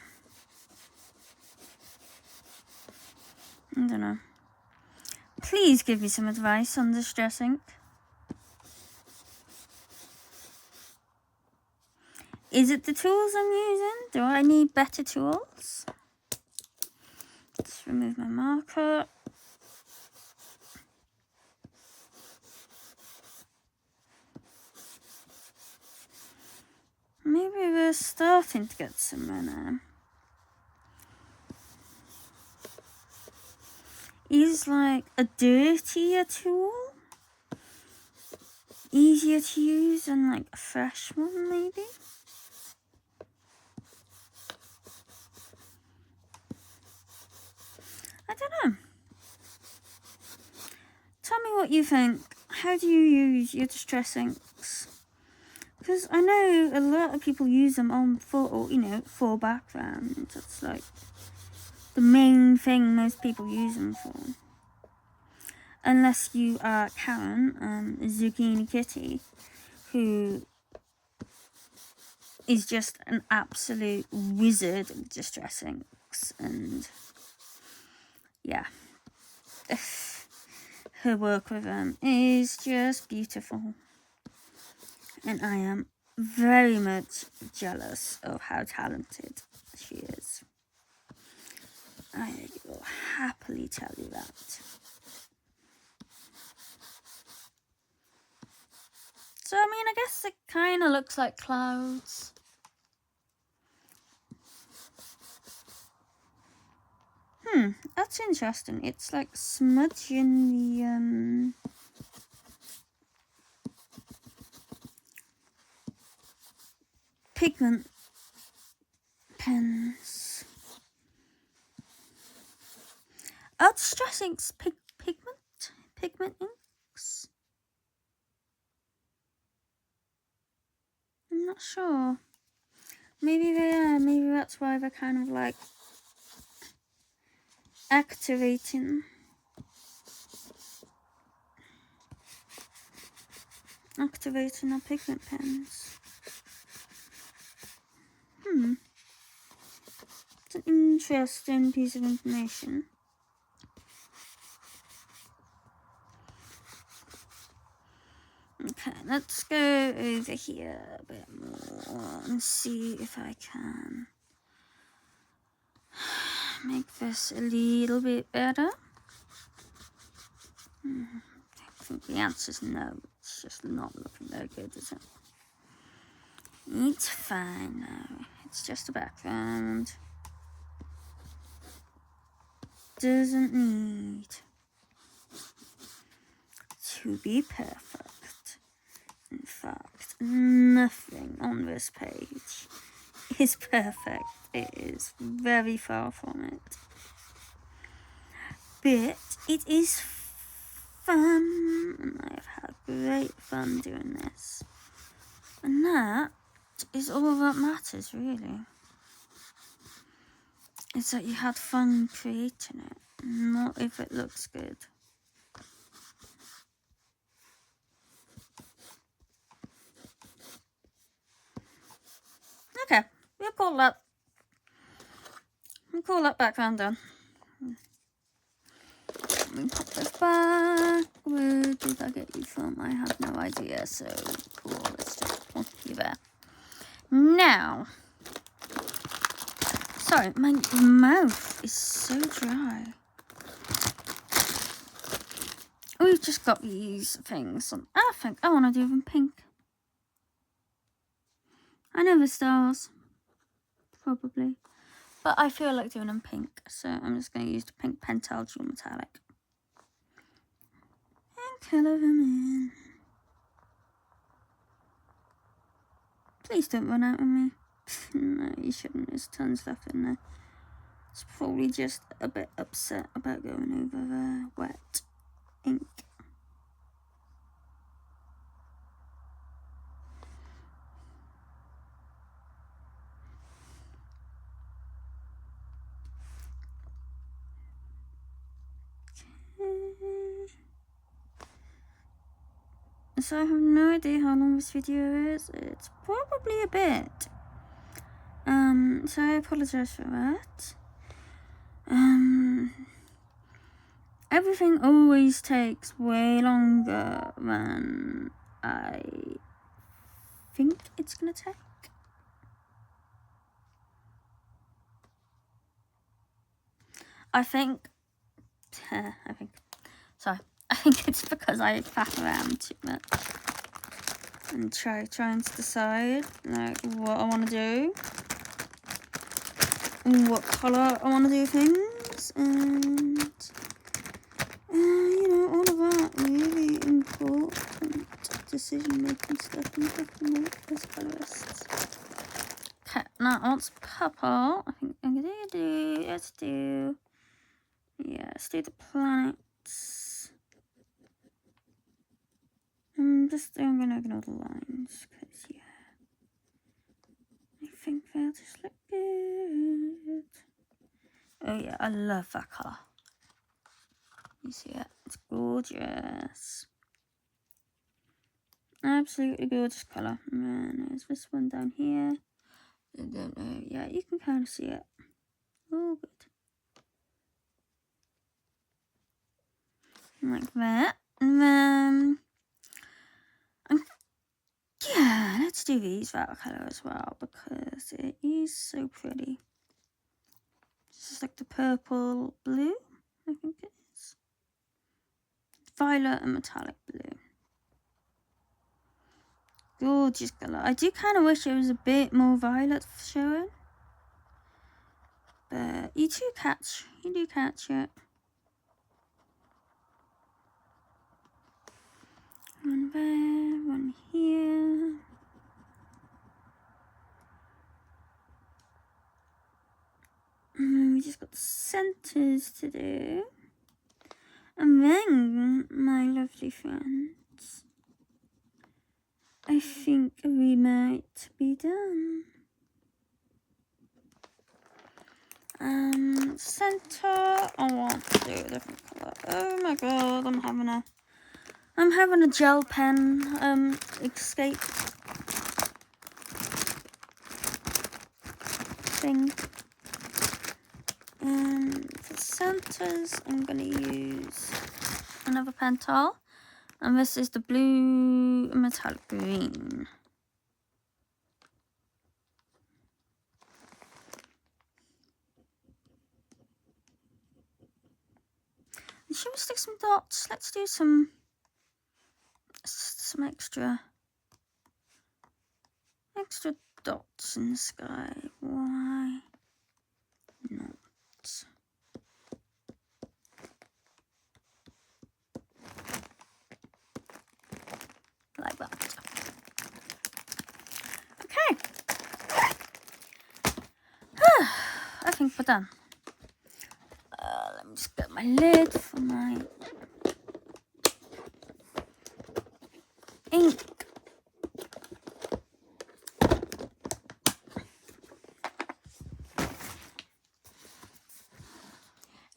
don't know. Please give me some advice on this dressing. Is it the tools I'm using? Do I need better tools? Let's remove my marker. Maybe we're starting to get somewhere now. Is like a dirtier tool easier to use than like a fresh one, maybe? I don't know. Tell me what you think. How do you use your distress inks? Because I know a lot of people use them on for backgrounds. That's like the main thing most people use them for. Unless you are Karen, Zucchini Kitty, who is just an absolute wizard of distress inks, and yeah, her work with them is just beautiful. And I am very much jealous of how talented she is. I will happily tell you that. So, I mean, I guess it kind of looks like clouds. That's interesting. It's like smudging the, pigment pens. Are distress inks pigment inks? I'm not sure. Maybe they are. Maybe that's why they're kind of like activating our pigment pens. It's an interesting piece of information. Okay, let's go over here a bit more and see if I can make this a little bit better. I think the answer's no. It's just not looking very good, is it? It's fine now. It's just a background. Doesn't need to be perfect. In fact, nothing on this page is perfect. It is very far from it. But it is fun, and I've had great fun doing this. And that is all that matters, really. It's that you had fun creating it, not if it looks good. Okay, we'll call that background done. Let me pop this back. Where did I get you from? I have no idea, so cool, let's just pop you there. Now, sorry, my mouth is so dry. We've just got these things on. I think I want to do them pink. I know the stars, probably, but I feel like doing them pink, so I'm just going to use the pink pentel dual metallic and colour them in. Please don't run out on me. No, you shouldn't. There's tons left in there. It's probably just a bit upset about going over the wet ink. So I have no idea how long this video is. It's probably a bit. So I apologize for that. Everything always takes way longer than I think it's gonna take. I think it's because I faff around too much and trying to decide like what I want to do and what colour I want to do things, and you know, all of that really important decision making stuff and stuff to make as colorists. Okay, now let's purple. I think I'm gonna do let's do the planets. I'm gonna ignore the lines because I think they'll just look good. Oh yeah, I love that colour. You see it? It's gorgeous. Absolutely gorgeous colour. And then there's this one down here. I don't know. Yeah, you can kind of see it. Oh, good. Like that. And then yeah, let's do these that colour as well because it is so pretty. This is like the purple blue, I think it is. Violet and metallic blue. Gorgeous colour. I do kind of wish it was a bit more violet showing. But you do catch it. One there, one here. And we just got the centres to do. And then, my lovely friends, I think we might be done. Centre, I want to do a different colour. Oh my god, I'm having a gel pen escape thing. For centres, I'm gonna use another pen towel, and this is the blue metallic green. Should we stick some dots? Let's do some extra dots in the sky. Why not? Like that. Okay. I think we're done. Let me just get my lid for my ink.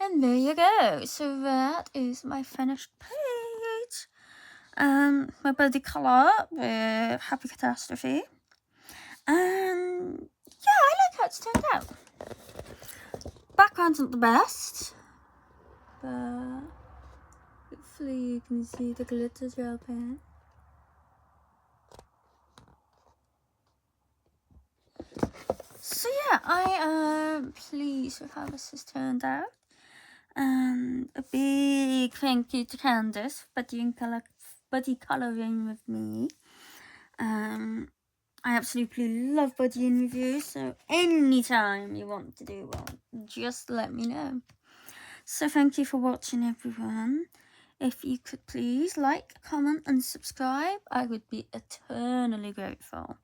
And there you go. So that is my finished page. My body colour with Happy Catastrophe. And yeah, I like how it's turned out. Background's not the best, but hopefully you can see the glitter gel pen. So yeah, I am pleased with how this has turned out. And a big thank you to Candice for buddy colouring with me. I absolutely love buddying with you, so anytime you want to do one, just let me know. So thank you for watching, everyone. If you could please like, comment and subscribe, I would be eternally grateful.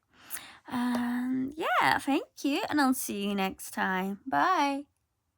And yeah, thank you, and I'll see you next time. Bye.